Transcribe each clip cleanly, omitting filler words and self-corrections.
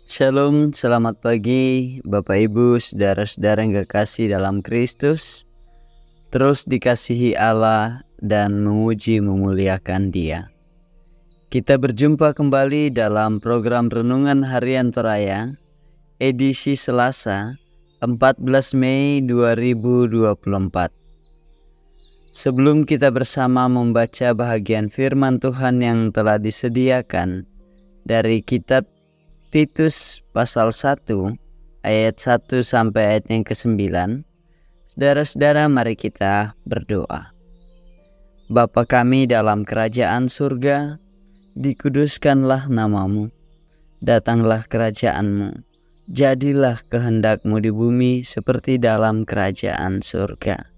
Shalom, selamat pagi Bapak Ibu, saudara-saudara yang kekasih dalam Kristus. Terus dikasihi Allah dan memuji memuliakan Dia. Kita berjumpa kembali dalam program Renungan Harian Toraya, edisi Selasa, 14 Mei 2024. Sebelum kita bersama membaca bahagian firman Tuhan yang telah disediakan dari kitab Titus pasal 1 ayat 1 sampai ayat yang ke-9. Saudara-saudara, mari kita berdoa. Bapa kami dalam kerajaan surga, dikuduskanlah namamu. Datanglah kerajaanmu. Jadilah kehendakmu di bumi seperti dalam kerajaan surga.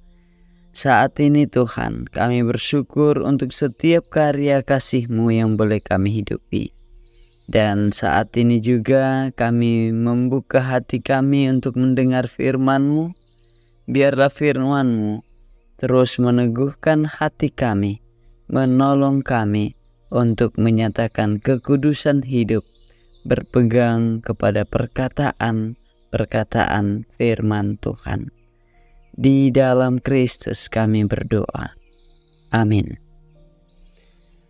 Saat ini Tuhan, kami bersyukur untuk setiap karya kasih-Mu yang boleh kami hidupi. Dan saat ini juga kami membuka hati kami untuk mendengar firman-Mu. Biarlah firman-Mu terus meneguhkan hati kami, menolong kami untuk menyatakan kekudusan hidup, berpegang kepada perkataan firman Tuhan. Di dalam Kristus kami berdoa. Amin.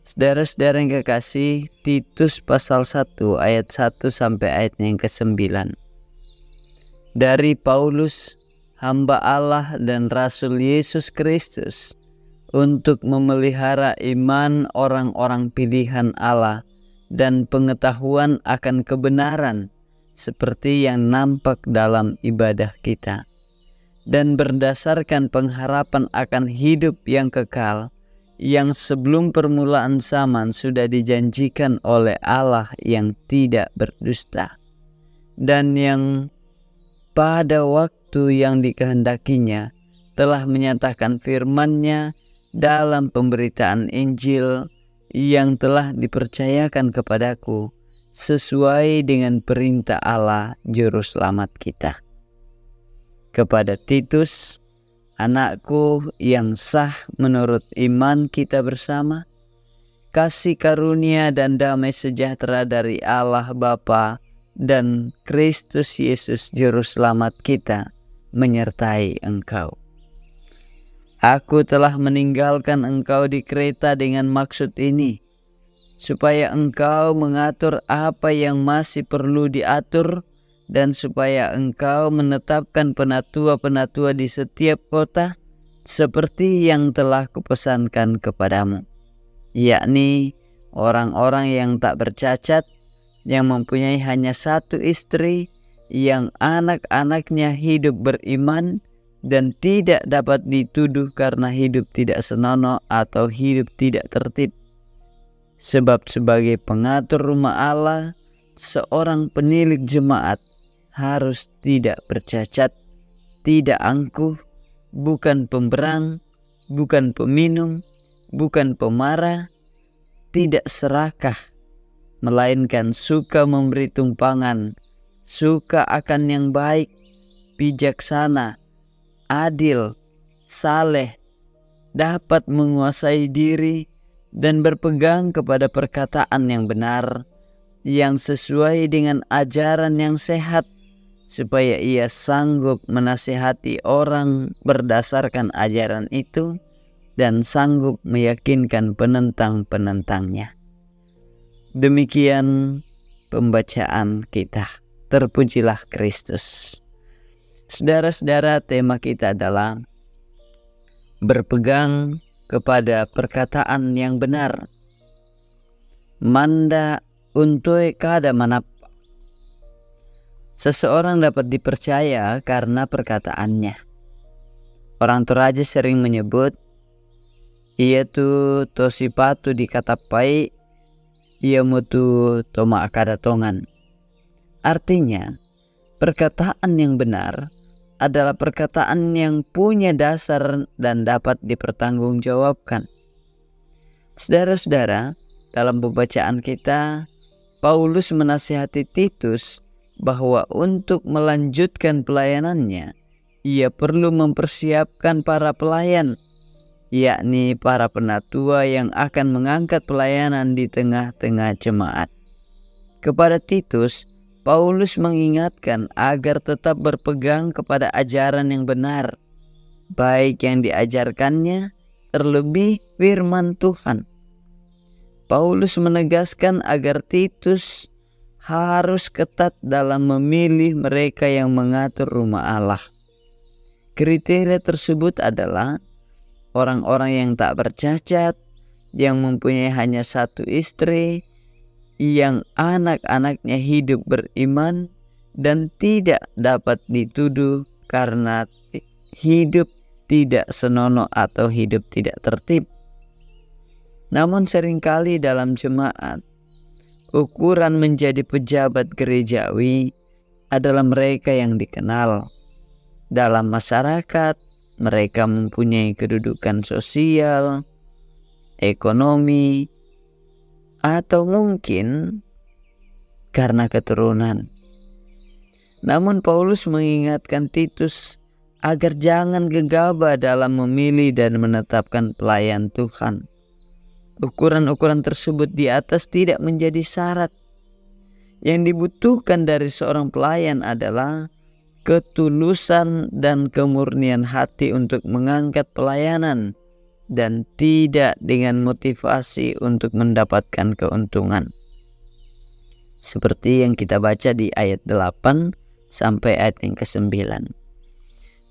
Saudara-saudara yang kekasih, Titus pasal 1 ayat 1 sampai ayat yang ke-9. Dari Paulus, hamba Allah dan Rasul Yesus Kristus, untuk memelihara iman orang-orang pilihan Allah dan pengetahuan akan kebenaran seperti yang nampak dalam ibadah kita, dan berdasarkan pengharapan akan hidup yang kekal, yang sebelum permulaan zaman sudah dijanjikan oleh Allah yang tidak berdusta, dan yang pada waktu yang dikehendakinya telah menyatakan firman-Nya dalam pemberitaan Injil yang telah dipercayakan kepadaku sesuai dengan perintah Allah Juru Selamat kita. Kepada Titus, anakku yang sah menurut iman kita bersama, kasih karunia dan damai sejahtera dari Allah Bapa dan Kristus Yesus Juru Selamat kita menyertai engkau. Aku telah meninggalkan engkau di Kreta dengan maksud ini, supaya engkau mengatur apa yang masih perlu diatur, dan supaya engkau menetapkan penatua-penatua di setiap kota seperti yang telah kupesankan kepadamu, yakni orang-orang yang tak bercacat, yang mempunyai hanya satu istri, yang anak-anaknya hidup beriman dan tidak dapat dituduh karena hidup tidak senonoh atau hidup tidak tertib. Sebab sebagai pengatur rumah Allah, seorang penilik jemaat harus tidak bercacat, tidak angkuh, bukan pemberang, bukan peminum, bukan pemarah, tidak serakah, melainkan suka memberi tumpangan, suka akan yang baik, bijaksana, adil, saleh, dapat menguasai diri, dan berpegang kepada perkataan yang benar, yang sesuai dengan ajaran yang sehat, supaya ia sanggup menasihati orang berdasarkan ajaran itu dan sanggup meyakinkan penentang-penentangnya. Demikian pembacaan kita. Terpujilah Kristus. Saudara-saudara, tema kita adalah berpegang kepada perkataan yang benar. Manda untoi kada manap. Seseorang dapat dipercaya karena perkataannya. Orang Toraja sering menyebut, ia tu tosipatu dikatapai, ia mutu toma akadatongan. Artinya, perkataan yang benar adalah perkataan yang punya dasar dan dapat dipertanggungjawabkan. Saudara-saudara, dalam pembacaan kita, Paulus menasihati Titus bahwa untuk melanjutkan pelayanannya, ia perlu mempersiapkan para pelayan, yakni para penatua yang akan mengangkat pelayanan di tengah-tengah jemaat. Kepada Titus, Paulus mengingatkan agar tetap berpegang kepada ajaran yang benar, baik yang diajarkannya, terlebih firman Tuhan. Paulus menegaskan agar Titus harus ketat dalam memilih mereka yang mengatur rumah Allah. Kriteria tersebut adalah orang-orang yang tak bercacat, yang mempunyai hanya satu istri, yang anak-anaknya hidup beriman, dan tidak dapat dituduh karena hidup tidak senonoh atau hidup tidak tertib. Namun seringkali dalam jemaat, ukuran menjadi pejabat gerejawi adalah mereka yang dikenal. Dalam masyarakat, mereka mempunyai kedudukan sosial, ekonomi, atau mungkin karena keturunan. Namun Paulus mengingatkan Titus agar jangan gegabah dalam memilih dan menetapkan pelayan Tuhan. Ukuran-ukuran tersebut di atas tidak menjadi syarat. Yang dibutuhkan dari seorang pelayan adalah ketulusan dan kemurnian hati untuk mengangkat pelayanan, dan tidak dengan motivasi untuk mendapatkan keuntungan. Seperti yang kita baca di ayat 8 sampai ayat yang ke-9.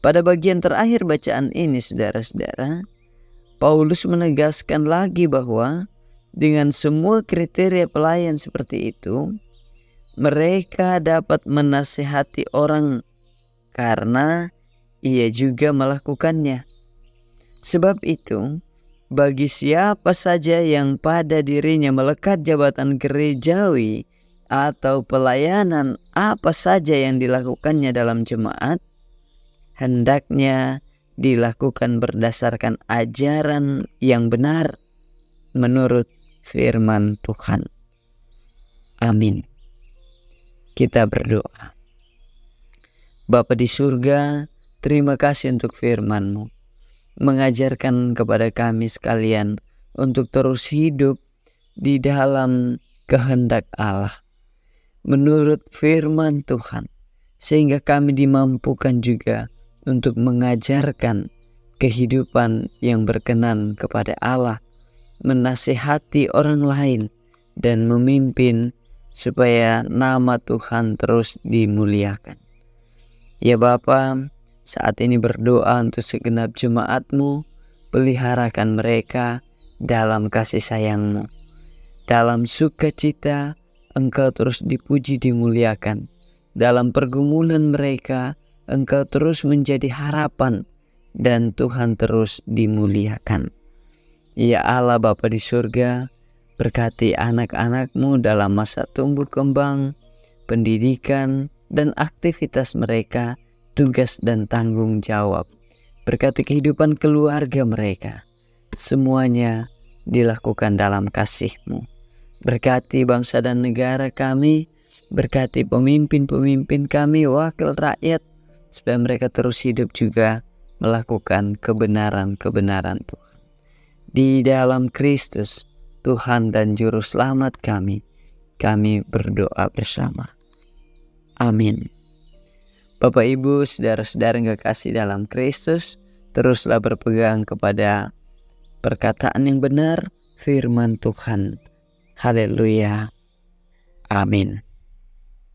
Pada bagian terakhir bacaan ini, saudara-saudara, Paulus menegaskan lagi bahwa dengan semua kriteria pelayan seperti itu, mereka dapat menasihati orang karena ia juga melakukannya. Sebab itu, bagi siapa saja yang pada dirinya melekat jabatan gerejawi atau pelayanan apa saja yang dilakukannya dalam jemaat, hendaknya dilakukan berdasarkan ajaran yang benar menurut firman Tuhan. Amin. Kita berdoa. Bapa di surga, terima kasih untuk firman-Mu, mengajarkan kepada kami sekalian untuk terus hidup di dalam kehendak Allah menurut firman Tuhan, sehingga kami dimampukan juga untuk mengajarkan kehidupan yang berkenan kepada Allah, menasihati orang lain, dan memimpin supaya nama Tuhan terus dimuliakan. Ya Bapa, saat ini berdoa untuk segenap jemaat-Mu, peliharakan mereka dalam kasih sayang-Mu. Dalam sukacita, Engkau terus dipuji dimuliakan. Dalam pergumulan mereka, Engkau terus menjadi harapan dan Tuhan terus dimuliakan. Ya Allah Bapa di surga, berkati anak-anak-Mu dalam masa tumbuh kembang, pendidikan, dan aktivitas mereka, tugas dan tanggung jawab. Berkati kehidupan keluarga mereka. Semuanya dilakukan dalam kasih-Mu. Berkati bangsa dan negara kami, berkati pemimpin-pemimpin kami, wakil rakyat, supaya mereka terus hidup juga melakukan kebenaran-kebenaran Tuhan. Di dalam Kristus, Tuhan dan Juru Selamat kami berdoa bersama. Amin. Bapak Ibu, saudara-saudara yang kekasih dalam Kristus, teruslah berpegang kepada perkataan yang benar, firman Tuhan. Haleluya. Amin.